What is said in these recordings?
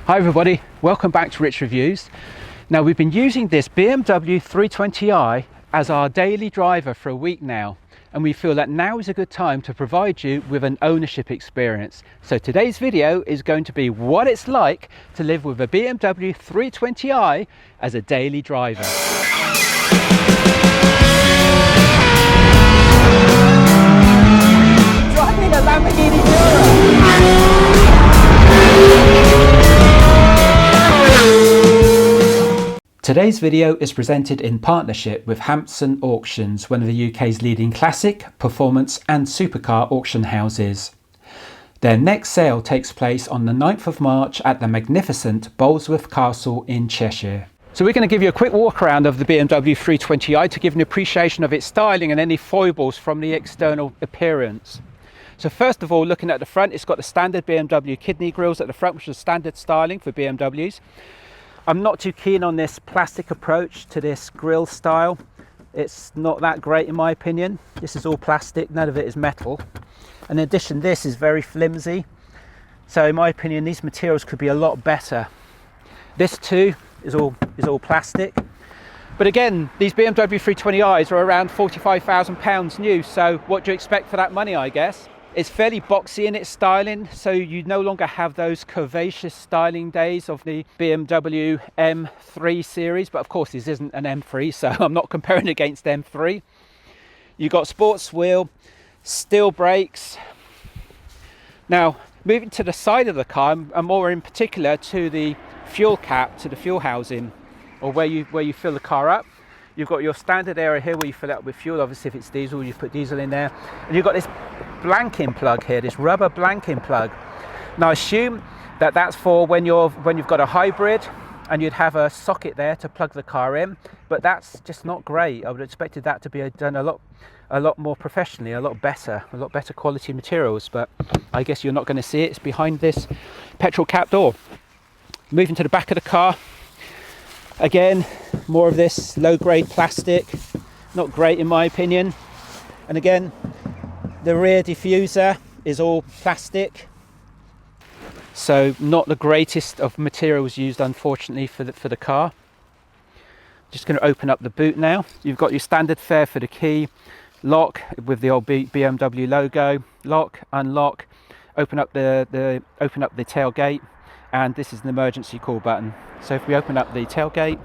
Hi everybody, welcome back to Rich Reviews. Now we've been using this BMW 320i as our daily driver for a week now, and we feel that now is a good time to provide you with an ownership experience. So today's video is going to be what it's like to live with a BMW 320i as a daily driver. Driving a Lamborghini Miura! Today's video is presented in partnership with Hampson Auctions, one of the UK's leading classic, performance and supercar auction houses. Their next sale takes place on the 9th of March at the magnificent Bolesworth Castle in Cheshire. So we're going to give you a quick walk around of the BMW 320i to give an appreciation of its styling and any foibles from the external appearance. So first of all, looking at the front, it's got the standard BMW kidney grills at the front, which is standard styling for BMWs. I'm not too keen on this plastic approach to this grille style. It's not that great in my opinion. This is all plastic, none of it is metal. And in addition, this is very flimsy. So in my opinion, these materials could be a lot better. This too is all plastic. But again, these BMW 320i's are around £45,000 new. So what do you expect for that money, I guess? It's fairly boxy in its styling, so you no longer have those curvaceous styling days of the BMW M3 series, but of course this isn't an M3, so I'm not comparing against M3. You've got sports wheel, steel brakes. Now, moving to the side of the car, and more in particular to the fuel cap, to the fuel housing, or where you fill the car up. You've got your standard area here where you fill it up with fuel. Obviously if it's diesel, you put diesel in there. And you've got this blanking plug here, this rubber blanking plug. Now I assume that that's for when you've got a hybrid and you'd have a socket there to plug the car in, but that's just not great. I would have expected that to be done a lot more professionally, a lot better quality materials, but I guess you're not going to see it. It's behind this petrol cap door. Moving to the back of the car. Again, more of this low-grade plastic, not great in my opinion. And again, the rear diffuser is all plastic, so not the greatest of materials used, unfortunately, for the car. Just going to open up the boot now. You've got your standard fare for the key, lock with the old BMW logo, lock, unlock, open up the tailgate. And this is an emergency call button. So if we open up the tailgate,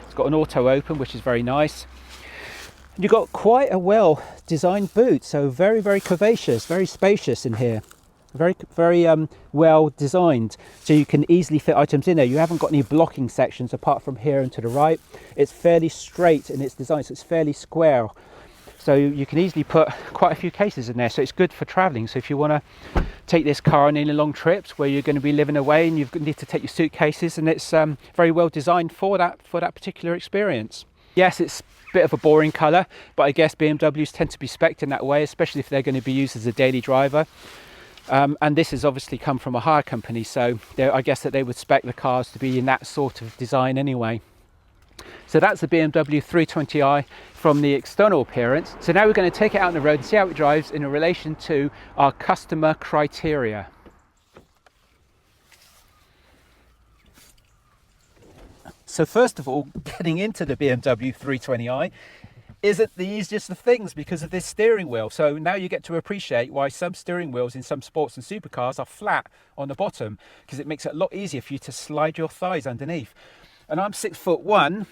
it's got an auto open, which is very nice. You've got quite a well designed boot, so very curvaceous, very spacious in here, very well designed, so you can easily fit items in there. You haven't got any blocking sections apart from here and to the right. It's fairly straight in its design, so it's fairly square, so you can easily put quite a few cases in there. So it's good for traveling. So if you want to take this car on any long trips where you're going to be living away and you need to take your suitcases, and it's very well designed for that particular experience. Yes, it's a bit of a boring colour, but I guess BMWs tend to be spec'd in that way, especially if they're going to be used as a daily driver. And this has obviously come from a hire company, so I guess that they would spec the cars to be in that sort of design anyway. So that's the BMW 320i from the external appearance. So now we're going to take it out on the road and see how it drives in relation to our customer criteria. So first of all, getting into the BMW 320i isn't the easiest of things because of this steering wheel. So now you get to appreciate why some steering wheels in some sports and supercars are flat on the bottom, because it makes it a lot easier for you to slide your thighs underneath. And I'm 6'1".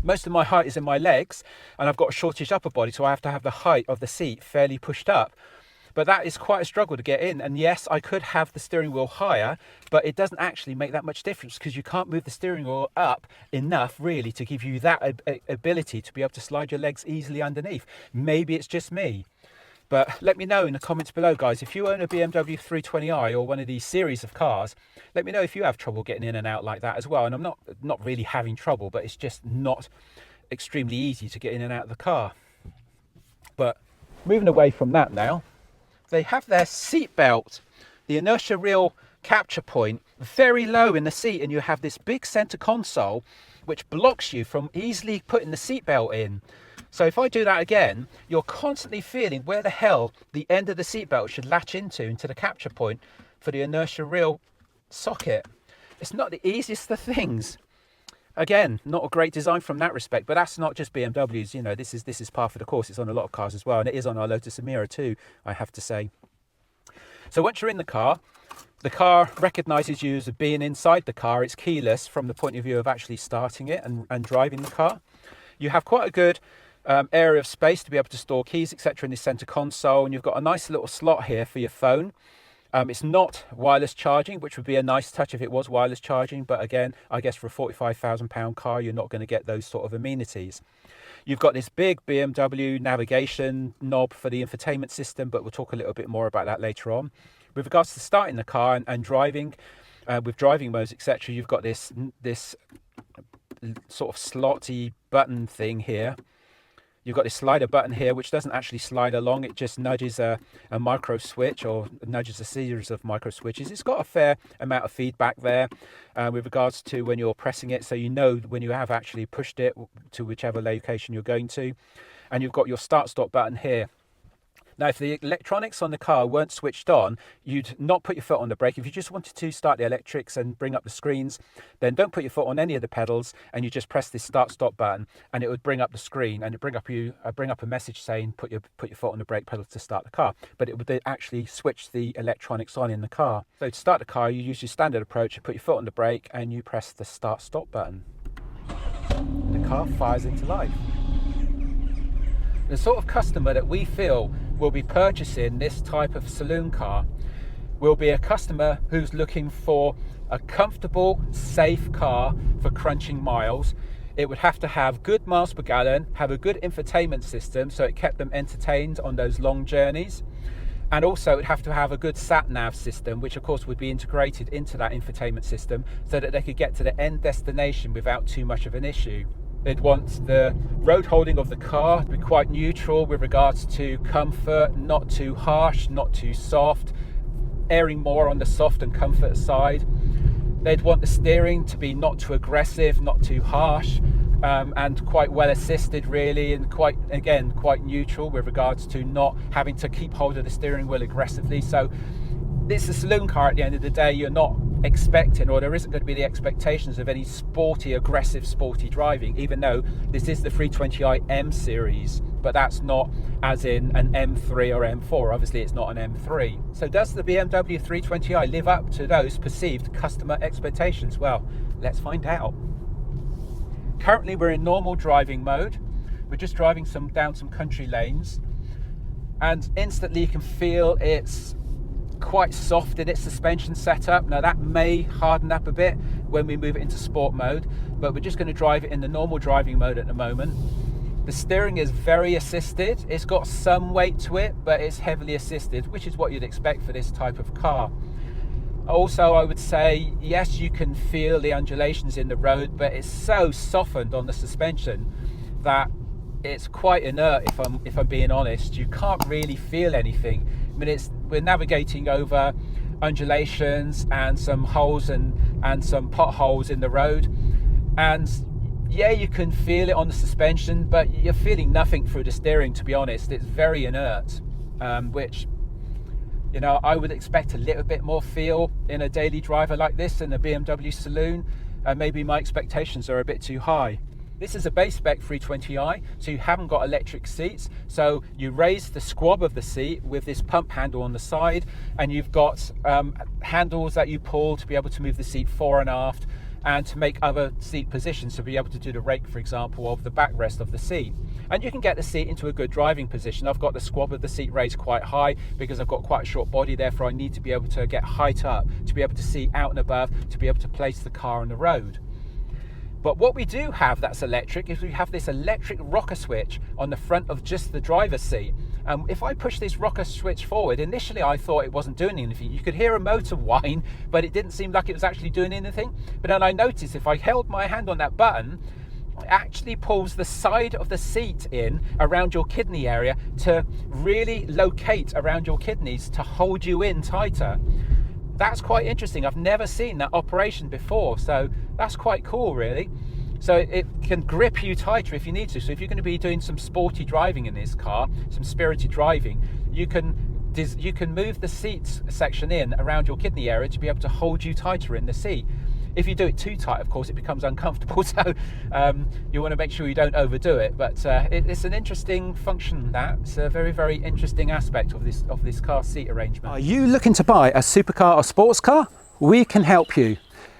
Most of my height is in my legs, and I've got a shortish upper body, so I have to have the height of the seat fairly pushed up. But that is quite a struggle to get in. And yes, I could have the steering wheel higher, but it doesn't actually make that much difference because you can't move the steering wheel up enough really to give you that ability to be able to slide your legs easily underneath. Maybe it's just me. But let me know in the comments below, guys, if you own a BMW 320i or one of these series of cars, let me know if you have trouble getting in and out like that as well. And I'm not really having trouble, but it's just not extremely easy to get in and out of the car. But moving away from that now, they have their seat belt, the inertia reel capture point, very low in the seat, and you have this big center console which blocks you from easily putting the seat belt in. So if I do that again, you're constantly feeling where the hell the end of the seatbelt should latch into the capture point for the inertia reel socket. it's not the easiest of things. Again, not a great design from that respect, but that's not just BMWs. You know, this is par for the course. It's on a lot of cars as well, and it is on our Lotus Emira too, I have to say. So once you're in the car recognises you as being inside the car. It's keyless from the point of view of actually starting it and driving the car. You have quite a good area of space to be able to store keys, etc. in the centre console, and you've got a nice little slot here for your phone. It's not wireless charging, which would be a nice touch if it was wireless charging, but again, I guess for a £45,000 car, you're not going to get those sort of amenities. You've got this big BMW navigation knob for the infotainment system, but we'll talk a little bit more about that later on. With regards to starting the car and driving, with driving modes, etc., you've got this sort of slotty button thing here. You've got this slider button here, which doesn't actually slide along. It just nudges a micro switch, or nudges a series of micro switches. It's got a fair amount of feedback there with regards to when you're pressing it, so you know when you have actually pushed it to whichever location you're going to. And you've got your start-stop button here. Now, if the electronics on the car weren't switched on, you'd not put your foot on the brake. If you just wanted to start the electrics and bring up the screens, then don't put your foot on any of the pedals, and you just press this start-stop button, and it would bring up the screen, and it bring up a message saying put your foot on the brake pedal to start the car. But it would actually switch the electronics on in the car. So to start the car, you use your standard approach. You put your foot on the brake, and you press the start-stop button. The car fires into life. The sort of customer that we feel will be purchasing this type of saloon car will be a customer who's looking for a comfortable, safe car for crunching miles. It would have to have good miles per gallon, have a good infotainment system so it kept them entertained on those long journeys. And also it would have to have a good sat-nav system, which of course would be integrated into that infotainment system so that they could get to the end destination without too much of an issue. They'd want the road holding of the car to be quite neutral with regards to comfort, not too harsh, not too soft, erring more on the soft and comfort side. They'd want the steering to be not too aggressive, not too harsh, and quite well assisted really, and quite neutral with regards to not having to keep hold of the steering wheel aggressively. So it's a saloon car at the end of the day. You're not expecting, or there isn't going to be the expectations of any aggressive sporty driving, even though this is the 320i M series, but that's not as in an M3 or M4. Obviously it's not an M3. So does the BMW 320i live up to those perceived customer expectations? Well, let's find out. Currently we're in normal driving mode. We're just driving down some country lanes, and instantly you can feel it's quite soft in its suspension setup. Now that may harden up a bit when we move it into sport mode, but we're just going to drive it in the normal driving mode at the moment. The steering is very assisted. It's got some weight to it, but it's heavily assisted, which is what you'd expect for this type of car. Also, I would say, yes, you can feel the undulations in the road, but it's so softened on the suspension that it's quite inert, if I'm being honest. You can't really feel anything. I mean, we're navigating over undulations and some holes and some potholes in the road, and yeah, you can feel it on the suspension, but you're feeling nothing through the steering, to be honest. It's very inert, which, you know, I would expect a little bit more feel in a daily driver like this in a BMW saloon. Maybe my expectations are a bit too high. This is a base spec 320i, so you haven't got electric seats. So you raise the squab of the seat with this pump handle on the side, and you've got handles that you pull to be able to move the seat fore and aft, and to make other seat positions, to be able to do the rake, for example, of the backrest of the seat. And you can get the seat into a good driving position. I've got the squab of the seat raised quite high because I've got quite a short body, therefore I need to be able to get height up, to be able to see out and above, to be able to place the car on the road. But what we do have that's electric is we have this electric rocker switch on the front of just the driver's seat. If I push this rocker switch forward, initially I thought it wasn't doing anything. You could hear a motor whine, but it didn't seem like it was actually doing anything. But then I noticed if I held my hand on that button, it actually pulls the side of the seat in around your kidney area to really locate around your kidneys to hold you in tighter. That's quite interesting. I've never seen that operation before, so that's quite cool really. So it can grip you tighter if you need to. So if you're going to be doing some sporty driving in this car, some spirited driving, you can move the seats section in around your kidney area to be able to hold you tighter in the seat. If you do it too tight, of course, it becomes uncomfortable. So you want to make sure you don't overdo it. But it's an interesting function. That's a very, very interesting aspect of this car seat arrangement. Are you looking to buy a supercar or sports car? We can help you.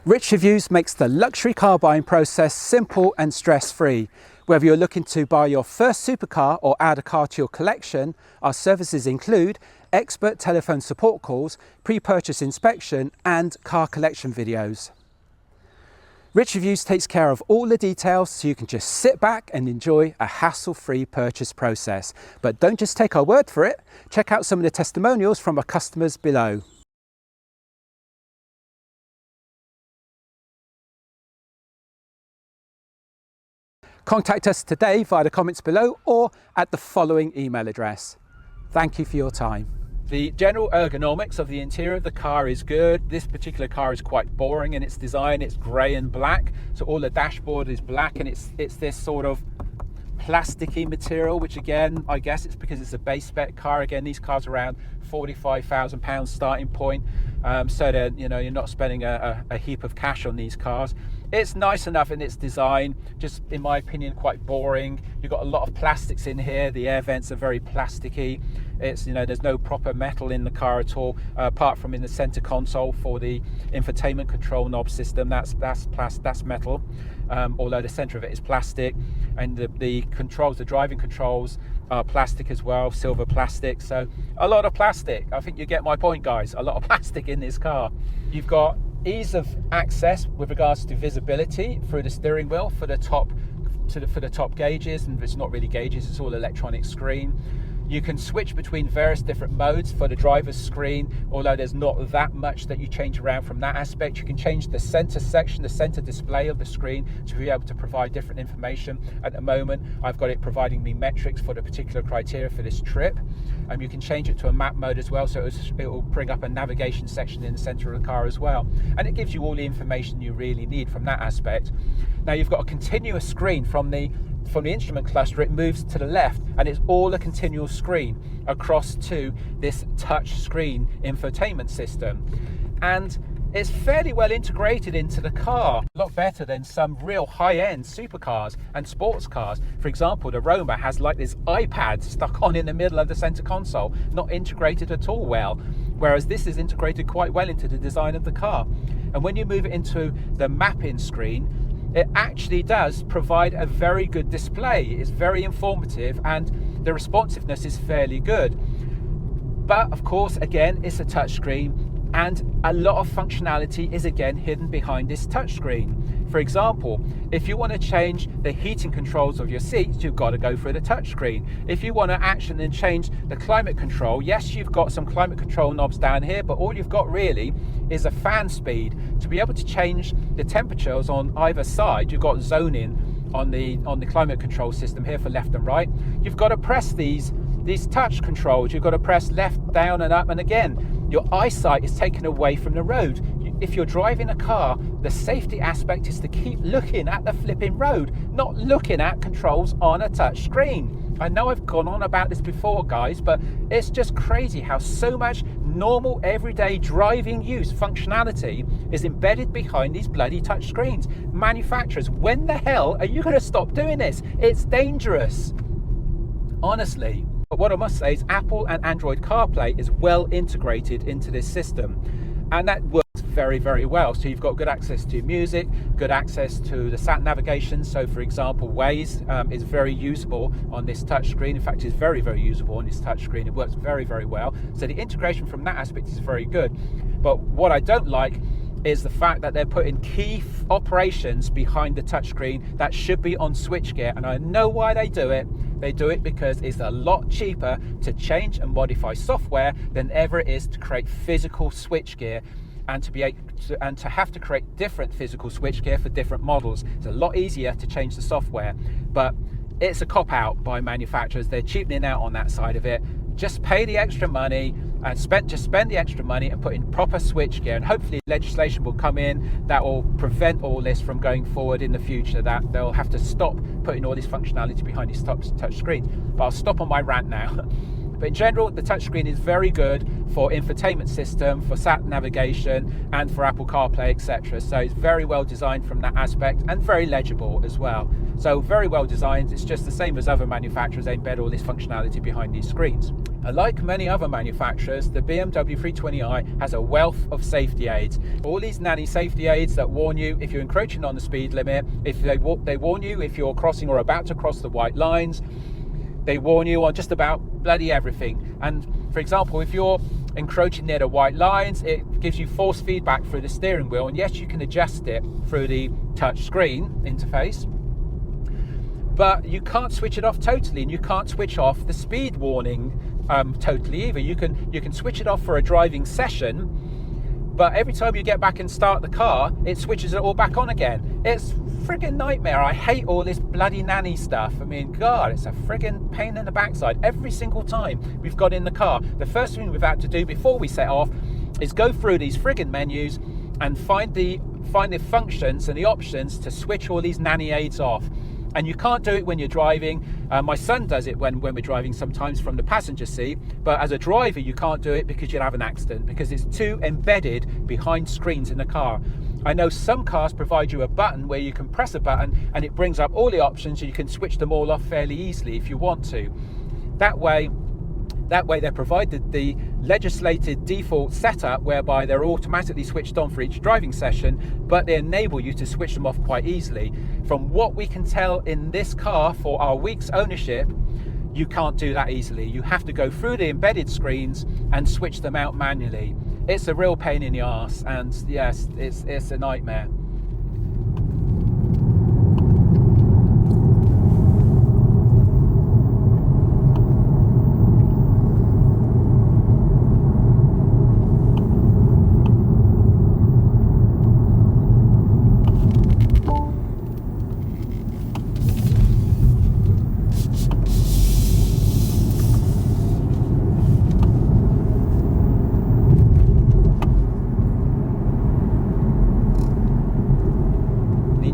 Rich Reviews makes the luxury car buying process simple and stress-free. Whether you're looking to buy your first supercar or add a car to your collection, our services include expert telephone support calls, pre-purchase inspection and car collection videos. Rich Reviews takes care of all the details so you can just sit back and enjoy a hassle-free purchase process. But don't just take our word for it, check out some of the testimonials from our customers below. Contact us today via the comments below or at the following email address. Thank you for your time. The general ergonomics of the interior of the car is good. This particular car is quite boring in its design. It's grey and black, so all the dashboard is black, and it's this sort of plasticky material, which again, I guess it's because it's a base spec car. Again, these cars are around £45,000 starting point, so that you're not spending a heap of cash on these cars. It's nice enough in its design, just in my opinion quite boring. You've got a lot of plastics in here. The air vents are very plasticky. It's there's no proper metal in the car at all, apart from in the center console for the infotainment control knob system. That's metal, although the center of it is plastic, and the controls, the driving controls, are plastic as well, silver plastic. So a lot of plastic. I think you get my point, guys. A lot of plastic in this car. You've got ease of access with regards to visibility through the steering wheel for the top gauges, and it's not really gauges, it's all electronic screen. You can switch between various different modes for the driver's screen, although there's not that much that you change around from that aspect. You can change the center section, the center display of the screen, to be able to provide different information. At the moment, I've got it providing me metrics for the particular criteria for this trip. You can change it to a map mode as well, so it will bring up a navigation section in the center of the car as well. And it gives you all the information you really need from that aspect. Now you've got a continuous screen from the instrument cluster. It moves to the left, and it's all a continual screen across to this touch screen infotainment system, and it's fairly well integrated into the car, a lot better than some real high-end supercars and sports cars. For example, the Roma has like this iPad stuck on in the middle of the center console, not integrated at all well, whereas this is integrated quite well into the design of the car. And when you move it into the mapping screen, it actually does provide a very good display. It's very informative, and the responsiveness is fairly good. But of course, again, it's a touchscreen, and a lot of functionality is again hidden behind this touchscreen. For example, if you want to change the heating controls of your seats, you've got to go through the touchscreen. If you want to action and change the climate control, yes, you've got some climate control knobs down here, but all you've got really is a fan speed. To be able to change the temperatures on either side, you've got zoning on the climate control system here for left and right. You've got to press these touch controls. You've got to press left, down and up, and again, your eyesight is taken away from the road. If you're driving a car, the safety aspect is to keep looking at the flipping road, not looking at controls on a touch screen. I know I've gone on about this before, guys, but it's just crazy how so much normal everyday driving use functionality is embedded behind these bloody touch screens. Manufacturers, when the hell are you going to stop doing this? It's dangerous, honestly. But what I must say is Apple and Android CarPlay is well integrated into this system, and that works very, very well. So you've got good access to music, good access to the sat navigation. So for example, Waze is very usable on this touchscreen. In fact, it's very, very usable on this touchscreen. It works very, very well. So the integration from that aspect is very good. But what I don't like is the fact that they're putting key operations behind the touchscreen that should be on switchgear. And I know why they do it. They do it because it's a lot cheaper to change and modify software than ever it is to create physical switchgear, and to have to create different physical switchgear for different models. It's a lot easier to change the software, but it's a cop-out by manufacturers. They're cheapening out on that side of it. Just pay the extra money and spend the extra money and put in proper switchgear, and hopefully legislation will come in that will prevent all this from going forward in the future, that they'll have to stop putting all this functionality behind these touch screens. But I'll stop on my rant now. But in general, the touchscreen is very good for infotainment system, for sat navigation, and for Apple CarPlay, etc. So it's very well designed from that aspect, and very legible as well. So very well designed. It's just the same as other manufacturers. They embed all this functionality behind these screens. Like many other manufacturers, the BMW 320i has a wealth of safety aids. All these nanny safety aids that warn you if you're encroaching on the speed limit, if they warn you if you're crossing or about to cross the white lines. They warn you on just about bloody everything. And for example, if you're encroaching near the white lines, it gives you force feedback through the steering wheel, and yes, you can adjust it through the touch screen interface, but you can't switch it off totally, and you can't switch off the speed warning totally either. You can switch it off for a driving session, but every time you get back and start the car, it switches it all back on again. It's friggin' nightmare. I hate all this bloody nanny stuff. I mean, God, it's a friggin' pain in the backside. Every single time we've got in the car, the first thing we've had to do before we set off is go through these friggin' menus and find the functions and the options to switch all these nanny aids off. And you can't do it when you're driving. My son does it when we're driving sometimes from the passenger seat, but as a driver you can't do it because you'll have an accident, because it's too embedded behind screens in the car. I know some cars provide you a button where you can press a button and it brings up all the options, and you can switch them all off fairly easily if you want to. That way they're provided the legislated default setup whereby they're automatically switched on for each driving session, but they enable you to switch them off quite easily. From what we can tell in this car for our week's ownership, you can't do that easily. You have to go through the embedded screens and switch them out manually. It's a real pain in the arse, and yes, it's a nightmare.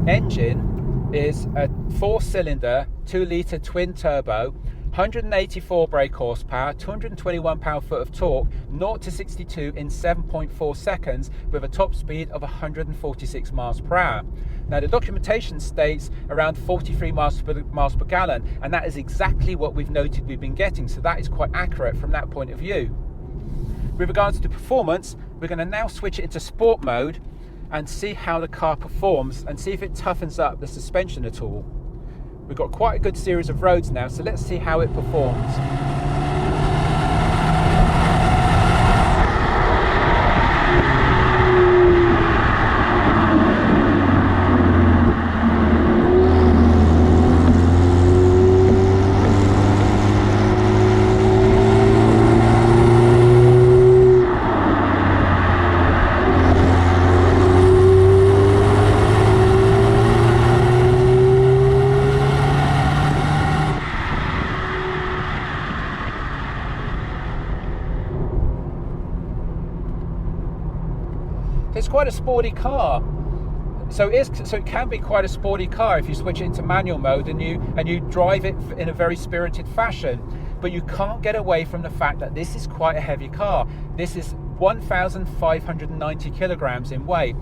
Engine is a 4-cylinder 2-litre twin turbo, 184 brake horsepower, 221 pound-foot of torque, 0 to 62 in 7.4 seconds with a top speed of 146 miles per hour. Now the documentation states around 43 miles per gallon, and that is exactly what we've noted we've been getting, so that is quite accurate from that point of view. With regards to performance, we're going to now switch it into sport mode and see how the car performs and see if it toughens up the suspension at all. We've got quite a good series of roads now, so let's see how it performs. It's quite a sporty car, so it can be quite a sporty car if you switch it into manual mode and you drive it in a very spirited fashion. But you can't get away from the fact that this is quite a heavy car. This is 1,590 kilograms in weight,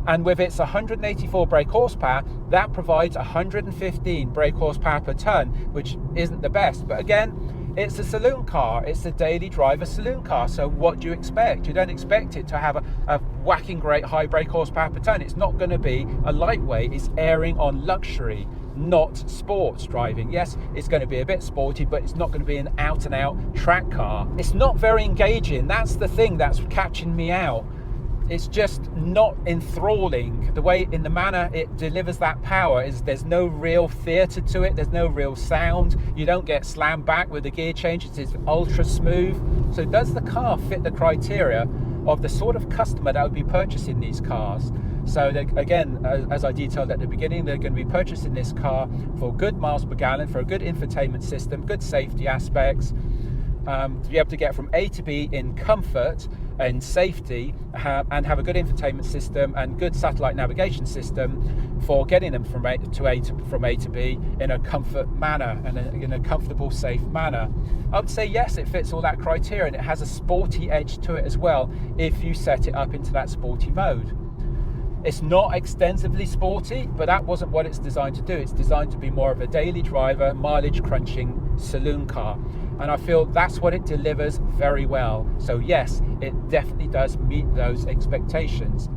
and with its 184 brake horsepower, that provides 115 brake horsepower per ton, which isn't the best. But again, it's a saloon car, it's a daily driver saloon car, so what do you expect? You don't expect it to have a whacking great high brake horsepower per ton. It's not going to be a lightweight, it's airing on luxury, not sports driving. Yes, it's going to be a bit sporty, but it's not going to be an out and out track car. It's not very engaging, that's the thing that's catching me out. It's just not enthralling. The way, in the manner it delivers that power, is there's no real theatre to it, there's no real sound, you don't get slammed back with the gear change, it is ultra smooth. So does the car fit the criteria of the sort of customer that would be purchasing these cars? So again, as I detailed at the beginning, they're going to be purchasing this car for good miles per gallon, for a good infotainment system, good safety aspects, to be able to get from A to B in comfort, and safety, and have a good infotainment system and good satellite navigation system for getting them from A to B in a comfort manner and in a comfortable, safe manner. I would say yes, it fits all that criteria, and it has a sporty edge to it as well if you set it up into that sporty mode. It's not extensively sporty, but that wasn't what it's designed to do. It's designed to be more of a daily driver, mileage crunching saloon car. And I feel that's what it delivers very well. So yes, it definitely does meet those expectations.